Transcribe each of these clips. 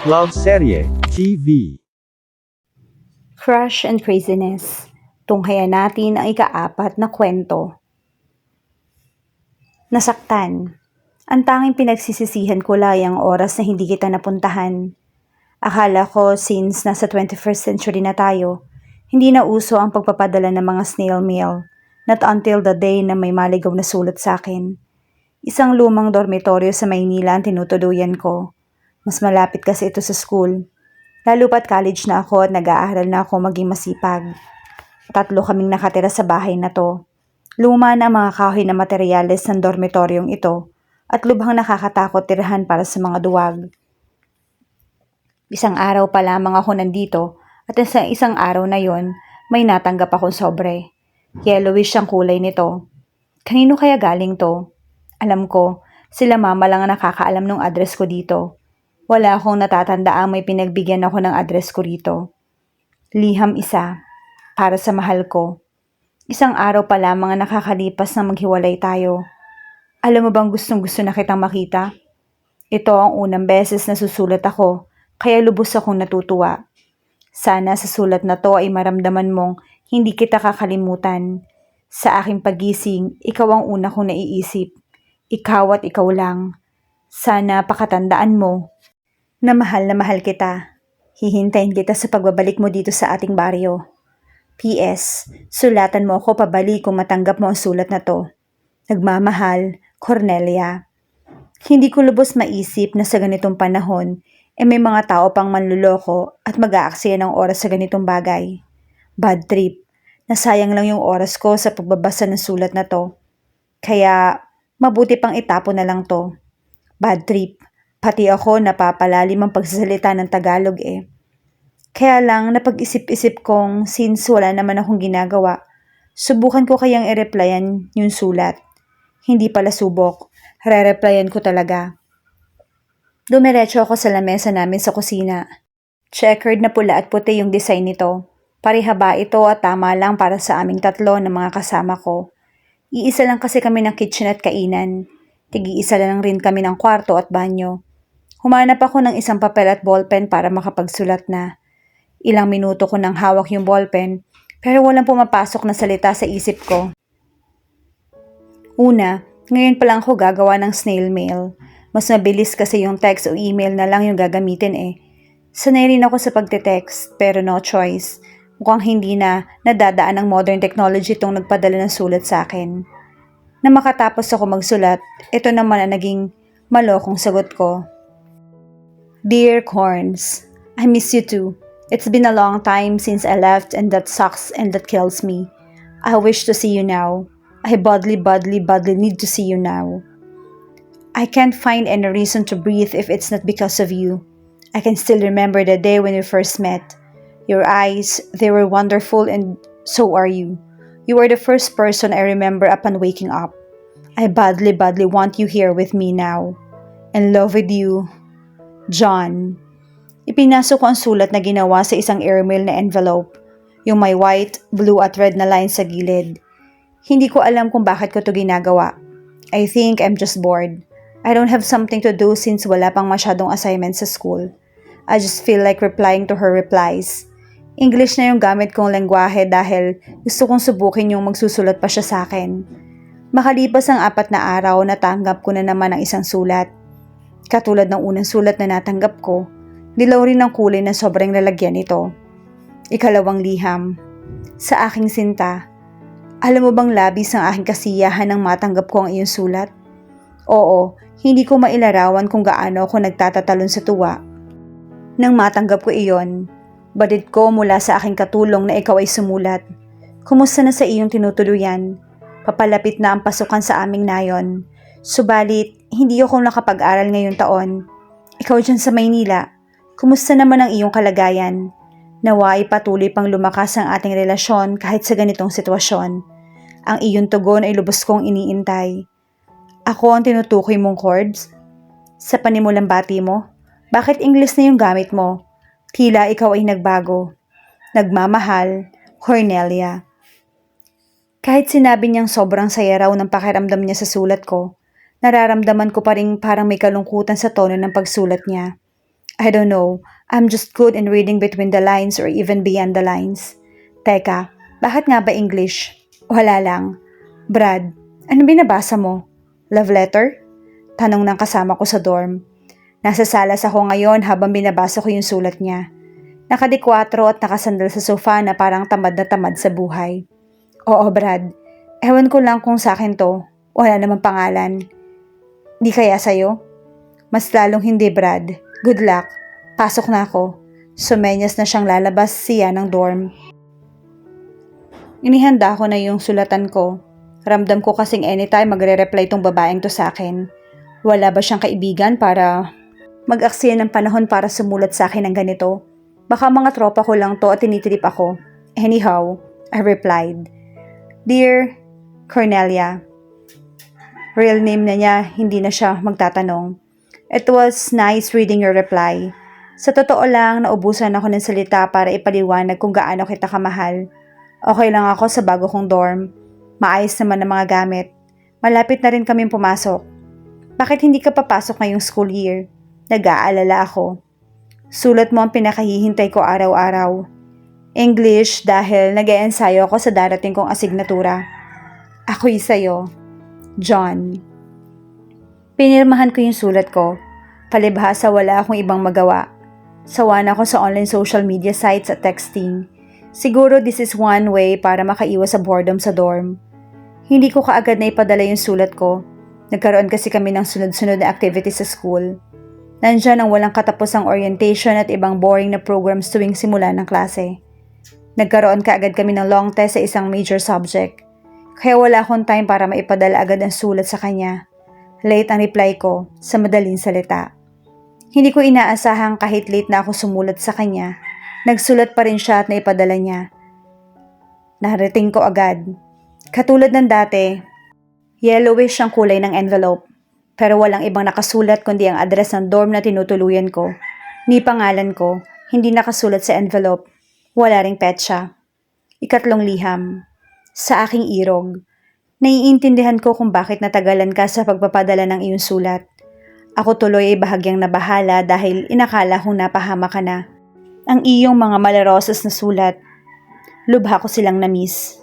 Love Serye TV. Crush and Craziness. Tunghayan natin ang ika-4 na kwento. Nasaktan. Ang tanging pinagsisisihan ko lang ang oras na hindi kita napuntahan. Akala ko since nasa 21st century na tayo, hindi na uso ang pagpapadala ng mga snail mail. Not until the day na may maligaw na sulat sa akin. Isang lumang dormitoryo sa Maynila ang tinutuluyan ko. Mas malapit kasi ito sa school. Lalo pat college na ako at nag-aaral na ako maging masipag. 3 kaming nakatira sa bahay na to. Luma na ang mga kahoy na materyales ng dormitoryong ito at lubhang nakakatakot tirahan para sa mga duwag. Isang araw pa lamang ako nandito at sa isang araw na yon may natanggap akong sobre. Yellowish ang kulay nito. Kanino kaya galing to? Alam ko, sila mama lang ang nakakaalam ng address ko dito. Wala akong natatandaang may pinagbigyan ako ng address ko rito. Liham isa, para sa mahal ko. Isang araw pa lamang ang nakakalipas na maghiwalay tayo. Alam mo bang gustong-gusto na kitang makita? Ito ang unang beses na susulat ako, kaya lubos akong natutuwa. Sana sa sulat na to ay maramdaman mong hindi kita kakalimutan. Sa aking pagising, ikaw ang una kong naiisip. Ikaw at ikaw lang. Sana pakatandaan mo na mahal kita. Hihintayin kita sa pagbabalik mo dito sa ating baryo. P.S. Sulatan mo ako pabalik kung matanggap mo ang sulat na to. Nagmamahal, Cornelia. Hindi ko lubos maisip na sa ganitong panahon, may mga tao pang manluloko at mag-aaksaya ng oras sa ganitong bagay. Bad trip. Nasayang lang yung oras ko sa pagbabasa ng sulat na to. Kaya, mabuti pang itapon na lang to. Bad trip. Pati ako napapalalim ang pagsasalita ng Tagalog eh. Kaya lang napag-isip-isip kong since wala naman akong ginagawa, subukan ko kayang i-replyan yung sulat. Hindi pala subok, re-replyan ko talaga. Dumiretso ako sa lamesa namin sa kusina. Checkered na pula at puti yung design nito. Parihaba ito at tama lang para sa aming 3 na mga kasama ko. Iisa lang kasi kami ng kitchen at kainan. Tig-iisa lang rin kami ng kwarto at banyo. Humanap ako ng isang papel at ballpen para makapagsulat na. Ilang minuto ko nang hawak yung ballpen, pero walang pumapasok na salita sa isip ko. Una, ngayon pa lang ako gagawa ng snail mail. Mas mabilis kasi yung text o email na lang yung gagamitin eh. Sanay rin ako sa pagte-text, pero no choice. Mukhang hindi na nadadaan ng modern technology itong nagpadala ng sulat sa akin. Na makatapos ako magsulat, ito naman ang naging malokong sagot ko. Dear Corns, I miss you too. It's been a long time since I left and that sucks and that kills me. I wish to see you now. I badly need to see you now. I can't find any reason to breathe if it's not because of you. I can still remember the day when we first met. Your eyes, they were wonderful and so are you. You were the first person I remember upon waking up. I badly want you here with me now. In love with you. John. Ipinasok ko ang sulat na ginawa sa isang airmail na envelope. Yung may white, blue at red na line sa gilid. Hindi ko alam kung bakit ko to ginagawa. I think I'm just bored. I don't have something to do since wala pang masyadong assignments sa school. I just feel like replying to her replies. English na yung gamit kong lengguwahe dahil gusto kong subukin yung magsusulat pa siya sa akin. Makalipas ang 4 na araw, natanggap ko na naman ang isang sulat. Katulad ng unang sulat na natanggap ko, dilaw rin ang kulay na sobrang lalagyan nito. Ikalawang liham. Sa aking sinta, alam mo bang labis ang aking kasiyahan nang matanggap ko ang iyong sulat? Oo, hindi ko mailarawan kung gaano ako nagtatatalon sa tuwa. Nang matanggap ko iyon, badid ko mula sa aking katulong na ikaw ay sumulat. Kumusta na sa iyong tinutuluyan? Papalapit na ang pasukan sa aming nayon. Subalit, hindi ako nakapag-aral ngayong taon. Ikaw dyan sa Maynila, kumusta naman ang iyong kalagayan? Nawa'y patuloy pang lumakas ang ating relasyon kahit sa ganitong sitwasyon. Ang iyong tugon ay lubos kong iniintay. Ako ang tinutukoy mong chords? Sa panimulang bati mo? Bakit English na yung gamit mo? Tila ikaw ay nagbago. Nagmamahal, Cornelia. Kahit sinabi niyang sobrang saya raw ng pakiramdam niya sa sulat ko, nararamdaman ko pa rin parang may kalungkutan sa tono ng pagsulat niya. I don't know, I'm just good in reading between the lines or even beyond the lines. Teka, bakit nga ba English? Wala lang. Brad, ano binabasa mo? Love letter? Tanong ng kasama ko sa dorm. Nasa salas ako ngayon habang binabasa ko yung sulat niya. Nakadikwatro at nakasandal sa sofa na parang tamad na tamad sa buhay. Oo, Brad. Ewan ko lang kung sa akin to. Wala namang pangalan. Di kaya sa'yo? Mas lalong hindi, Brad. Good luck. Pasok na ako. Sumenyas na siyang lalabas siya ng dorm. Inihanda ko na yung sulatan ko. Ramdam ko kasing anytime magre-reply tong babaeng to sa akin. Wala ba siyang kaibigan para mag-aksaya ng panahon para sumulat sa akin ng ganito? Baka mga tropa ko lang to at tinitrip ako. Anyhow, I replied. Dear Cornelia. Real name na niya, hindi na siya magtatanong. It was nice reading your reply. Sa totoo lang, naubusan ako ng salita para ipaliwanag kung gaano kita kamahal. Okay lang ako sa bago kong dorm. Maayos naman ang mga gamit. Malapit na rin kaming pumasok. Bakit hindi ka papasok ngayong school year? Nag-aalala ako. Sulat mo ang pinakahihintay ko araw-araw. English dahil nag-e-ensayo ako sa darating kong asignatura. Ako'y sa'yo. John. Pinirmahan ko yung sulat ko. Palibhasa wala akong ibang magawa. Sawa na ako sa online social media sites at texting. Siguro this is one way para makaiwas sa boredom sa dorm. Hindi ko kaagad na ipadala yung sulat ko. Nagkaroon kasi kami ng sunod-sunod na activities sa school. Nandyan ang walang katapusang orientation at ibang boring na programs tuwing simula ng klase. Nagkaroon kaagad kami ng long test sa isang major subject. Kaya wala akong time para maipadala agad ang sulat sa kanya. Late ang reply ko sa madaling salita. Hindi ko inaasahang kahit late na ako sumulat sa kanya. Nagsulat pa rin siya at naipadala niya. Narating ko agad. Katulad ng dati, yellowish ang kulay ng envelope. Pero walang ibang nakasulat kundi ang address ng dorm na tinutuluyan ko. Ni pangalan ko, hindi nakasulat sa envelope. Wala ring petsa. Ikatlong liham. Sa aking irog. Naiintindihan ko kung bakit natagalan ka sa pagpapadala ng iyong sulat. Ako tuloy ay bahagyang nabahala dahil inakala kong napahama ka na. Ang iyong mga malarosas na sulat. Lubha ko silang na-miss.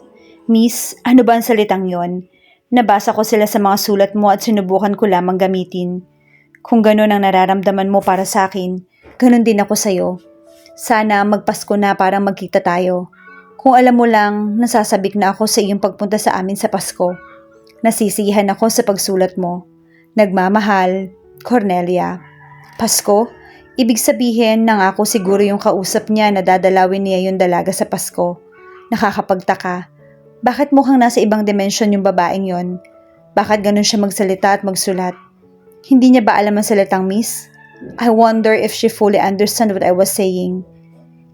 Miss, ano ba ang salitang yon? Nabasa ko sila sa mga sulat mo at sinubukan ko lamang gamitin. Kung gano'n ang nararamdaman mo para sa akin, gano'n din ako sa'yo. Sana magpasko na para magkita tayo. Kung alam mo lang, nasasabik na ako sa iyong pagpunta sa amin sa Pasko. Nasisiyahan ako sa pagsulat mo. Nagmamahal, Cornelia. Pasko? Ibig sabihin, nangako siguro yung kausap niya na dadalawin niya yung dalaga sa Pasko. Nakakapagtaka. Bakit mukhang nasa ibang dimensyon yung babaeng yon? Bakit ganun siya magsalita at magsulat? Hindi niya ba alam ang salitang miss? I wonder if she fully understand what I was saying.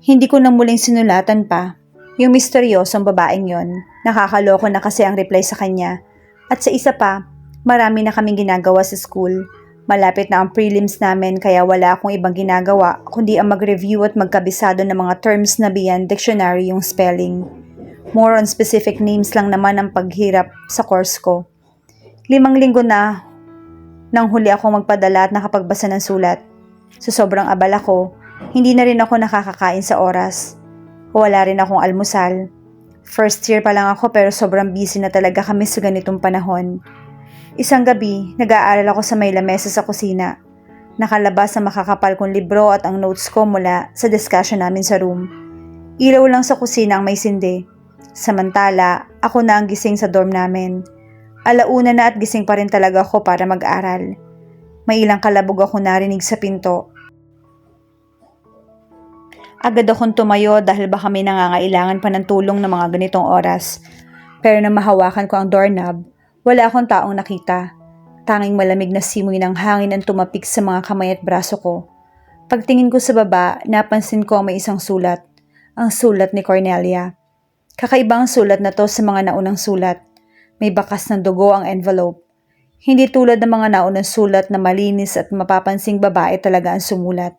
Hindi ko na muling sinulatan pa. Yung misteryosong babaeng yon, nakakaloko na kasi ang reply sa kanya. At sa isa pa, marami na kaming ginagawa sa school. Malapit na ang prelims namin kaya wala akong ibang ginagawa kundi ang mag-review at magkabisado ng mga terms na beyond dictionary yung spelling. More on specific names lang naman ang paghirap sa course ko. 5 linggo na nang huli akong magpadala at nakapagbasa ng sulat. Sa sobrang abala ko, hindi na rin ako nakakakain sa oras. Wala rin akong almusal. First year pa lang ako pero sobrang busy na talaga kami sa ganitong panahon. Isang gabi, nag-aaral ako sa may lamesa sa kusina. Nakalabas ang makakapal kong libro at ang notes ko mula sa discussion namin sa room. Ilaw lang sa kusina ang may sindi. Samantala, ako na ang gising sa dorm namin. Alauna na at gising pa rin talaga ako para mag-aral. May ilang kalabog ako narinig sa pinto. Agad akong tumayo dahil baka may nangangailangan pa ng tulong ng mga ganitong oras. Pero nang mahawakan ko ang doorknob, wala akong taong nakita. Tanging malamig na simoy ng hangin ang tumapik sa mga kamay at braso ko. Pagtingin ko sa baba, napansin ko ang may isang sulat. Ang sulat ni Cornelia. Kakaiba ang sulat na to sa mga naunang sulat. May bakas ng dugo ang envelope. Hindi tulad ng mga naunang sulat na malinis at mapapansing babae talaga ang sumulat.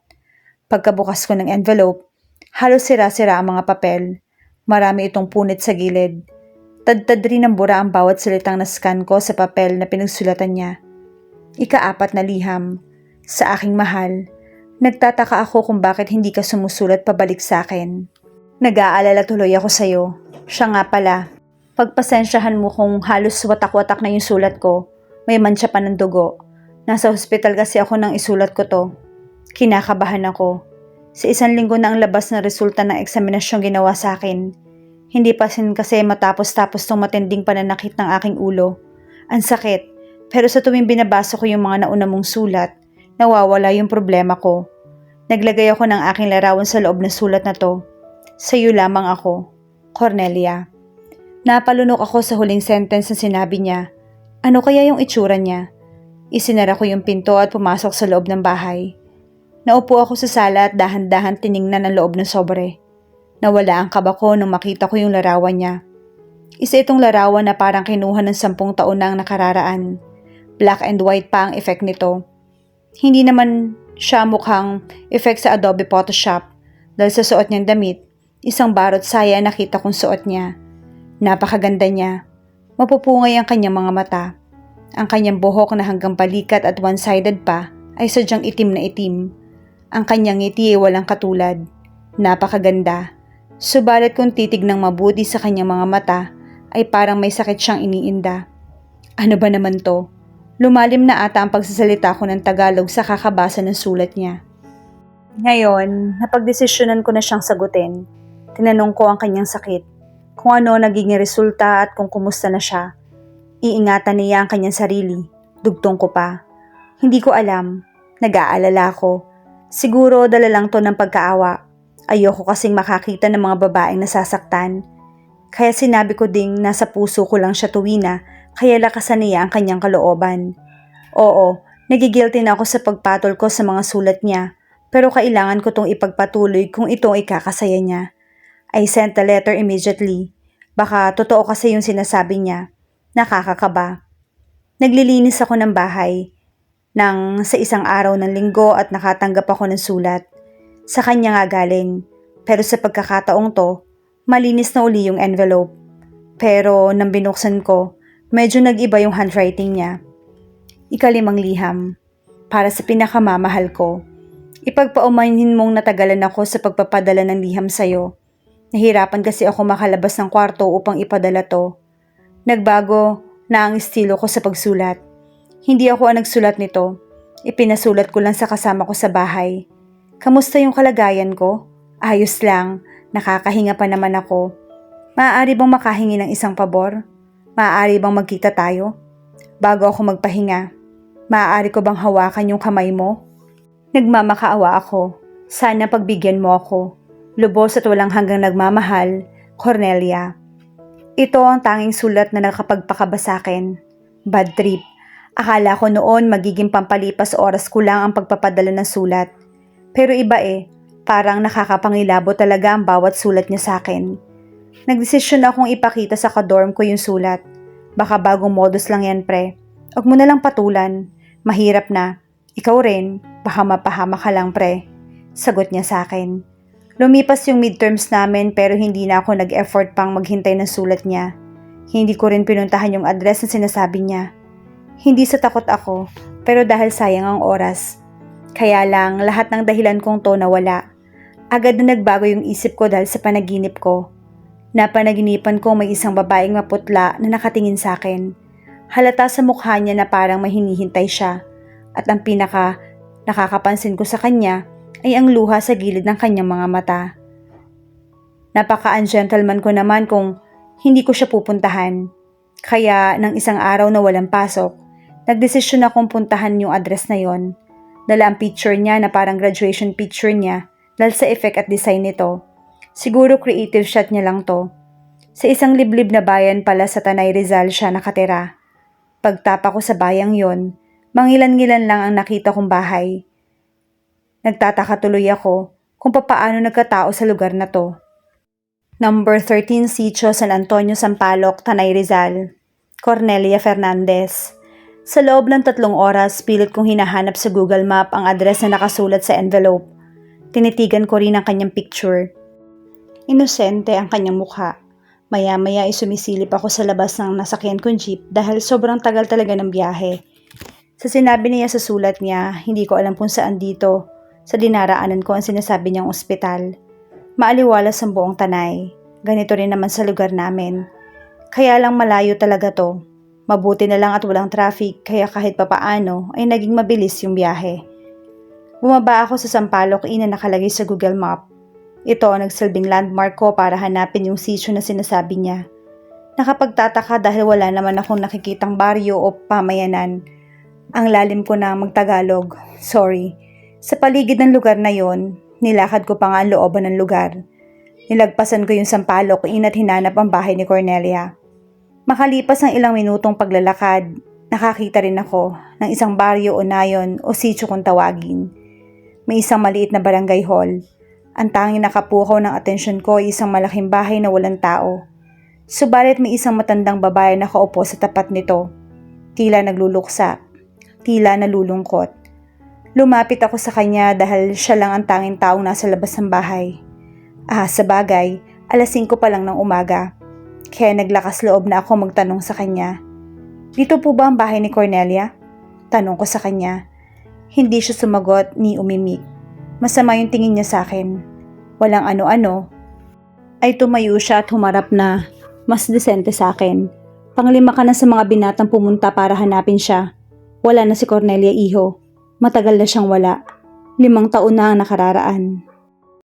Pagkabukas ko ng envelope, halos sira-sira ang mga papel. Marami itong punit sa gilid. Tad-tad rin ang bura ang bawat salitang na-scan ko sa papel na pinagsulatan niya. Ika-4 na liham. Sa aking mahal, nagtataka ako kung bakit hindi ka sumusulat pabalik sa akin. Nag-aalala tuloy ako sa'yo. Siya nga pala. Pagpasensyahan mo kung halos watak-watak na yung sulat ko. May mantsa pa ng dugo. Nasa hospital kasi ako nang isulat ko to. Kinakabahan ako. Sa 1 linggo na ang labas na resulta ng eksaminasyong ginawa sa akin. Hindi pa sin kasi matapos-tapos tong matinding pananakit ng aking ulo. Ang sakit. Pero sa tuwing binabasa ko yung mga nauna mong sulat, nawawala yung problema ko. Naglagay ako ng aking larawan sa loob ng sulat na to. Sa'yo lamang ako, Cornelia. Napalunok ako sa huling sentence na sinabi niya. Ano kaya yung itsura niya? Isinara ko yung pinto at pumasok sa loob ng bahay. Naupo ako sa sala at dahan-dahan tiningnan ang loob ng sobre. Nawala ang kaba ko nung makita ko yung larawan niya. Isa itong larawan na parang kinuha ng 10 taon na ang nakararaan. Black and white pa ang effect nito. Hindi naman siya mukhang effect sa Adobe Photoshop dahil sa suot niyang damit, isang barot saya nakita kong suot niya. Napakaganda niya. Mapupungay ang kanyang mga mata. Ang kanyang buhok na hanggang balikat at one-sided pa ay sadyang itim na itim. Ang kanyang ngiti ay walang katulad. Napakaganda. Subalit kung titignang mabuti sa kanyang mga mata ay parang may sakit siyang iniinda. Ano ba naman to? Lumalim na ata ang pagsasalita ko ng Tagalog sa kakabasa ng sulat niya. Ngayon, napagdesisyonan ko na siyang sagutin. Tinanong ko ang kanyang sakit. Kung ano naging resulta at kung kumusta na siya. Iingatan niya ang kanyang sarili. Dugtong ko pa. Hindi ko alam. Nag-aalala ko. Siguro dala lang to ng pagkaawa. Ayoko kasing makakita ng mga babaeng nasasaktan. Kaya sinabi ko ding nasa puso ko lang siya tuwina kaya lakasan niya ang kanyang kalooban. Oo, nagigilty na ako sa pagpatol ko sa mga sulat niya pero kailangan ko tong ipagpatuloy kung ito ay kakasaya niya. I sent the letter immediately. Baka totoo kasi yung sinasabi niya. Nakakakaba. Naglilinis ako ng bahay nang sa isang araw ng linggo at nakatanggap ako ng sulat. Sa kanya nga galing. Pero sa pagkakataong to, malinis na uli yung envelope. Pero nang binuksan ko, medyo nag-iba yung handwriting niya. 5 liham. Para sa pinakamamahal ko. Ipagpaumanhin mong natagalan ako sa pagpapadala ng liham sa'yo. Nahirapan kasi ako makalabas ng kwarto upang ipadala to. Nagbago na ang estilo ko sa pagsulat. Hindi ako ang nagsulat nito. Ipinasulat ko lang sa kasama ko sa bahay. Kamusta yung kalagayan ko? Ayos lang. Nakakahinga pa naman ako. Maaari bang makahingi ng isang pabor? Maaari bang magkita tayo? Bago ako magpahinga, maaari ko bang hawakan yung kamay mo? Nagmamakaawa ako. Sana pagbigyan mo ako. Lubos at walang hanggang nagmamahal, Cornelia. Ito ang tanging sulat na nakapagpakaba sa akin. Bad trip. Akala ko noon magiging pampalipas oras ko lang ang pagpapadala ng sulat. Pero iba parang nakakapangilabo talaga ang bawat sulat niya sa akin. Nagdesisyon akong ipakita sa kadorm ko yung sulat. Baka bagong modus lang yan, pre. Huwag mo na lang patulan. Mahirap na. Ikaw rin, baka mapahama ka lang, pre. Sagot niya sa akin. Lumipas yung midterms namin pero hindi na ako nag-effort pang maghintay ng sulat niya. Hindi ko rin pinuntahan yung address na sinasabi niya. Hindi sa takot ako, pero dahil sayang ang oras. Kaya lang lahat ng dahilan kong to nawala. Agad na nagbago yung isip ko dahil sa panaginip ko. Napanaginipan ko may isang babaeng maputla na nakatingin sa akin. Halata sa mukha niya na parang may hinihintay siya. At ang pinaka nakakapansin ko sa kanya ay ang luha sa gilid ng kanyang mga mata. Napaka-ungentleman ko naman kung hindi ko siya pupuntahan. Kaya nang isang araw na walang pasok, nagdesisyon akong puntahan yung address na yon. Dala ang picture niya na parang graduation picture niya dahil sa effect at design nito. Siguro creative shot niya lang to. Sa isang liblib na bayan pala sa Tanay Rizal siya nakatira. Pagtapa ko sa bayang yon, mangilan-ngilan lang ang nakita kong bahay. Nagtataka tuloy ako kung papaano nagkatao sa lugar na to. Number 13 Sitio San Antonio Sampaloc, Tanay Rizal. Cornelia Fernandez. Sa loob ng 3 oras, pilit kong hinahanap sa Google Map ang address na nakasulat sa envelope. Tinitigan ko rin ang kanyang picture. Inosente ang kanyang mukha. Maya-maya ay sumisilip ako sa labas ng nasakyan kong jeep dahil sobrang tagal talaga ng biyahe. Sa sinabi niya sa sulat niya, hindi ko alam kung saan dito. Sa dinaraanan ko ang sinasabi niyang ospital. Maaliwalas ang buong Tanay. Ganito rin naman sa lugar namin. Kaya lang malayo talaga to. Mabuti na lang at walang traffic kaya kahit papaano ay naging mabilis yung biyahe. Bumaba ako sa Sampaloc Inn na nakalagay sa Google Map. Ito ang nagsilbing landmark ko para hanapin yung sitio na sinasabi niya. Nakapagtataka dahil wala naman akong nakikitang baryo o pamayanan. Ang lalim ko na magtagalog. Sorry. Sa paligid ng lugar na yon, nilakad ko pa nga ang looban ng lugar. Nilagpasan ko yung Sampaloc Inn at hinanap ang bahay ni Cornelia. Makalipas ang ilang minutong paglalakad, nakakita rin ako ng isang baryo o nayon o sitio kung tawagin. May isang maliit na barangay hall. Ang tanging nakapukaw ng atensyon ko ay isang malaking bahay na walang tao. Subalit may isang matandang babae na nakaupo sa tapat nito. Tila nagluluksa. Tila nalulungkot. Lumapit ako sa kanya dahil siya lang ang tanging taong nasa labas ng bahay. Sa bagay, 5:00 pa lang ng umaga. Kaya naglakas loob na ako magtanong sa kanya. Dito po ba ang bahay ni Cornelia? Tanong ko sa kanya. Hindi siya sumagot ni umimik. Masama yung tingin niya sa akin. Walang ano-ano. Ay tumayo siya at humarap na mas desente sa akin. Panglima ka na sa mga binatang pumunta para hanapin siya. Wala na si Cornelia, iho. Matagal na siyang wala. 5 taon na ang nakararaan.